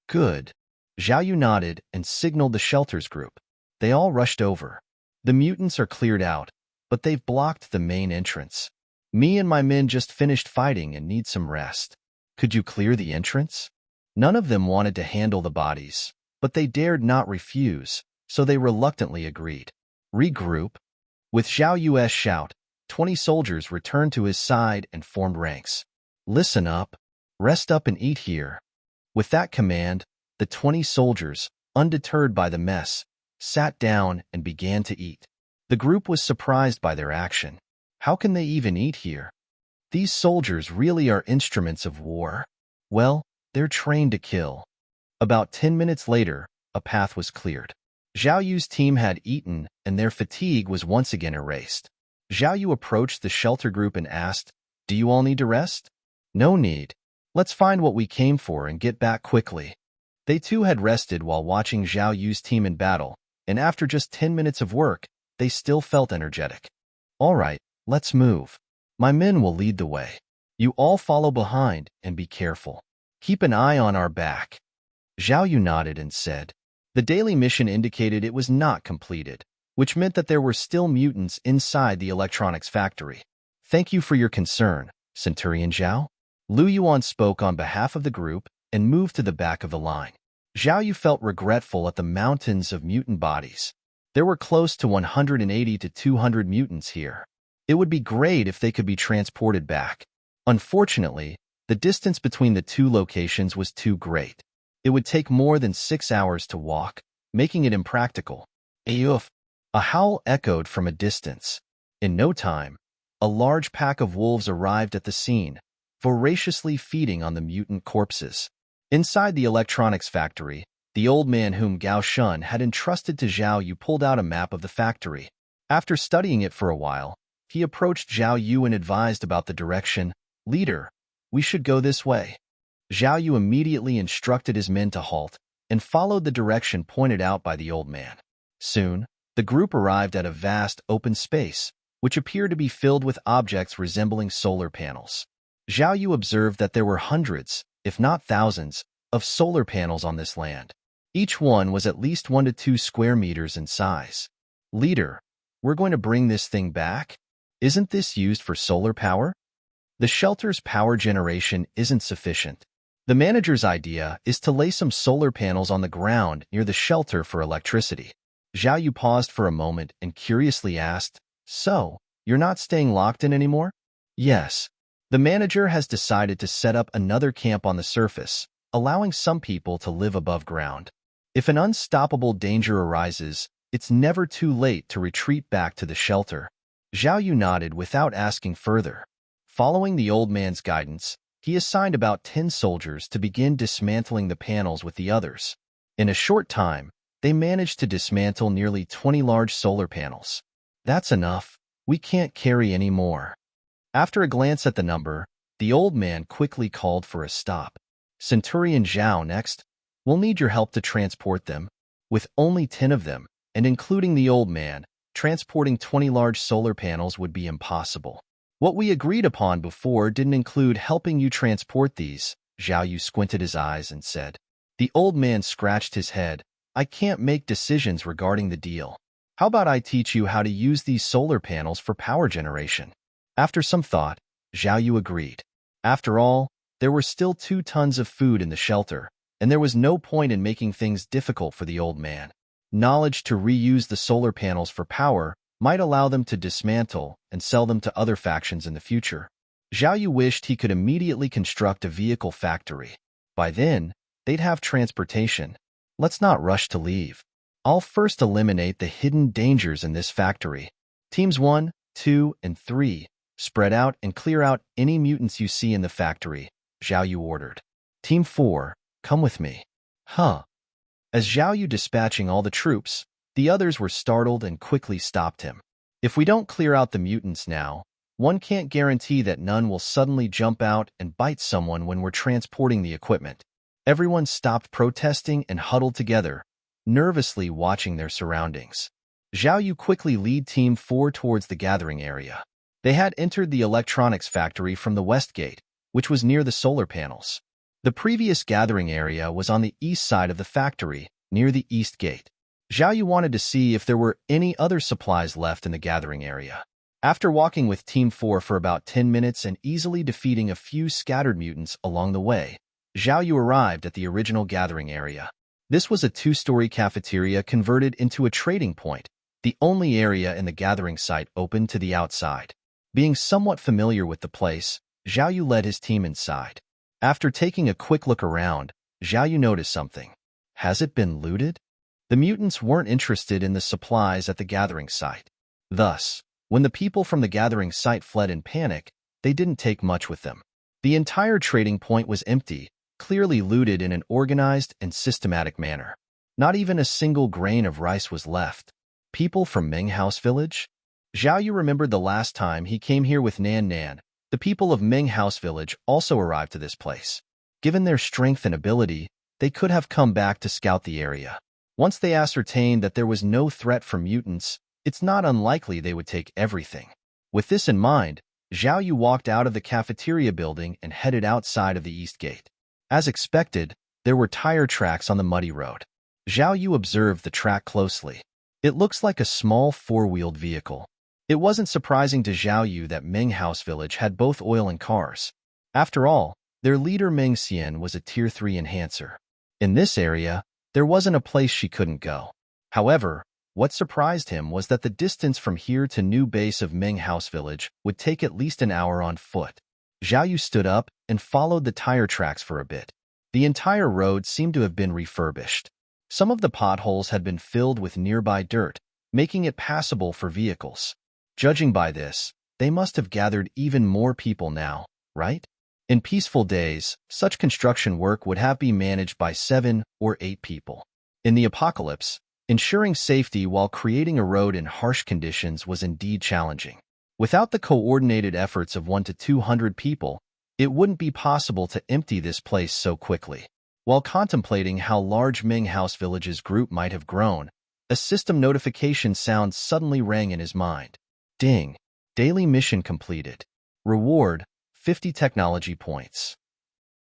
Good. Zhao Yu nodded and signaled the shelters group. They all rushed over. The mutants are cleared out, but they've blocked the main entrance. Me and my men just finished fighting and need some rest. Could you clear the entrance? None of them wanted to handle the bodies, but they dared not refuse, so they reluctantly agreed. Regroup. With Zhao Yu's shout, 20 soldiers returned to his side and formed ranks. Listen up. Rest up and eat here. With that command, the 20 soldiers, undeterred by the mess, sat down and began to eat. The group was surprised by their action. How can they even eat here? These soldiers really are instruments of war. Well, they're trained to kill. About 10 minutes later, a path was cleared. Zhao Yu's team had eaten, and their fatigue was once again erased. Zhao Yu approached the shelter group and asked, "Do you all need to rest?" "No need. Let's find what we came for and get back quickly." They too had rested while watching Zhao Yu's team in battle, and after just 10 minutes of work, they still felt energetic. "All right, let's move. My men will lead the way. You all follow behind and be careful. Keep an eye on our back." Zhao Yu nodded and said. The daily mission indicated it was not completed, which meant that there were still mutants inside the electronics factory. "Thank you for your concern, Centurion Zhao." Lu Yuan spoke on behalf of the group and moved to the back of the line. Zhao Yu felt regretful at the mountains of mutant bodies. There were close to 180 to 200 mutants here. It would be great if they could be transported back. Unfortunately, the distance between the two locations was too great. It would take more than 6 hours to walk, making it impractical. Ayoof! A howl echoed from a distance. In no time, a large pack of wolves arrived at the scene, voraciously feeding on the mutant corpses. Inside the electronics factory, the old man whom Gao Shun had entrusted to Zhao Yu pulled out a map of the factory. After studying it for a while, he approached Zhao Yu and advised about the direction. "Leader, we should go this way." Zhao Yu immediately instructed his men to halt and followed the direction pointed out by the old man. Soon, the group arrived at a vast open space, which appeared to be filled with objects resembling solar panels. Zhao Yu observed that there were hundreds, if not thousands, of solar panels on this land. Each one was at least 1 to 2 square meters in size. "Leader, we're going to bring this thing back? Isn't this used for solar power?" "The shelter's power generation isn't sufficient. The manager's idea is to lay some solar panels on the ground near the shelter for electricity." Zhao Yu paused for a moment and curiously asked, "So, you're not staying locked in anymore?" "Yes. The manager has decided to set up another camp on the surface, allowing some people to live above ground. If an unstoppable danger arises, it's never too late to retreat back to the shelter." Zhao Yu nodded without asking further. Following the old man's guidance, he assigned about 10 soldiers to begin dismantling the panels with the others. In a short time, they managed to dismantle nearly 20 large solar panels. "That's enough. We can't carry any more." After a glance at the number, the old man quickly called for a stop. "Centurion Zhao next. We'll need your help to transport them." With only 10 of them, and including the old man, transporting 20 large solar panels would be impossible. What we agreed upon before didn't include helping you transport these. Zhao Yu squinted his eyes and said. The old man scratched his head. I can't make decisions regarding the deal. How about I teach you how to use these solar panels for power generation? After some thought, Zhao Yu agreed. After all, there were still 2 tons of food in the shelter, and there was no point in making things difficult for the old man. Knowledge to reuse the solar panels for power might allow them to dismantle and sell them to other factions in the future. Zhao Yu wished he could immediately construct a vehicle factory. By then, they'd have transportation. Let's not rush to leave. I'll first eliminate the hidden dangers in this factory. Teams 1, 2, and 3, spread out and clear out any mutants you see in the factory, Zhao Yu ordered. Team 4, come with me. Huh. As Zhao Yu dispatching all the troops, the others were startled and quickly stopped him. If we don't clear out the mutants now, one can't guarantee that none will suddenly jump out and bite someone when we're transporting the equipment. Everyone stopped protesting and huddled together, nervously watching their surroundings. Zhao Yu quickly led Team 4 towards the gathering area. They had entered the electronics factory from the west gate, which was near the solar panels. The previous gathering area was on the east side of the factory, near the east gate. Zhao Yu wanted to see if there were any other supplies left in the gathering area. After walking with Team 4 for about 10 minutes and easily defeating a few scattered mutants along the way, Zhao Yu arrived at the original gathering area. This was a 2-story cafeteria converted into a trading point, the only area in the gathering site open to the outside. Being somewhat familiar with the place, Zhao Yu led his team inside. After taking a quick look around, Zhao Yu noticed something. Has it been looted? The mutants weren't interested in the supplies at the gathering site. Thus, when the people from the gathering site fled in panic, they didn't take much with them. The entire trading point was empty, clearly looted in an organized and systematic manner. Not even a single grain of rice was left. People from Ming House Village? Zhao Yu remembered the last time he came here with Nan Nan. The people of Ming House Village also arrived to this place. Given their strength and ability, they could have come back to scout the area. Once they ascertained that there was no threat from mutants, it's not unlikely they would take everything. With this in mind, Zhao Yu walked out of the cafeteria building and headed outside of the east gate. As expected, there were tire tracks on the muddy road. Zhao Yu observed the track closely. It looks like a small 4-wheeled vehicle. It wasn't surprising to Zhao Yu that Ming House Village had both oil and cars. After all, their leader Ming Xian was a Tier 3 enhancer. In this area, there wasn't a place she couldn't go. However, what surprised him was that the distance from here to new base of Ming House Village would take at least an hour on foot. Zhao Yu stood up and followed the tire tracks for a bit. The entire road seemed to have been refurbished. Some of the potholes had been filled with nearby dirt, making it passable for vehicles. Judging by this, they must have gathered even more people now, right? In peaceful days, such construction work would have been managed by 7 or 8 people. In the apocalypse, ensuring safety while creating a road in harsh conditions was indeed challenging. Without the coordinated efforts of 1 to 200 people, it wouldn't be possible to empty this place so quickly. While contemplating how large Ming House Village's group might have grown, a system notification sound suddenly rang in his mind. Ding! Daily mission completed. Reward, 50 technology points.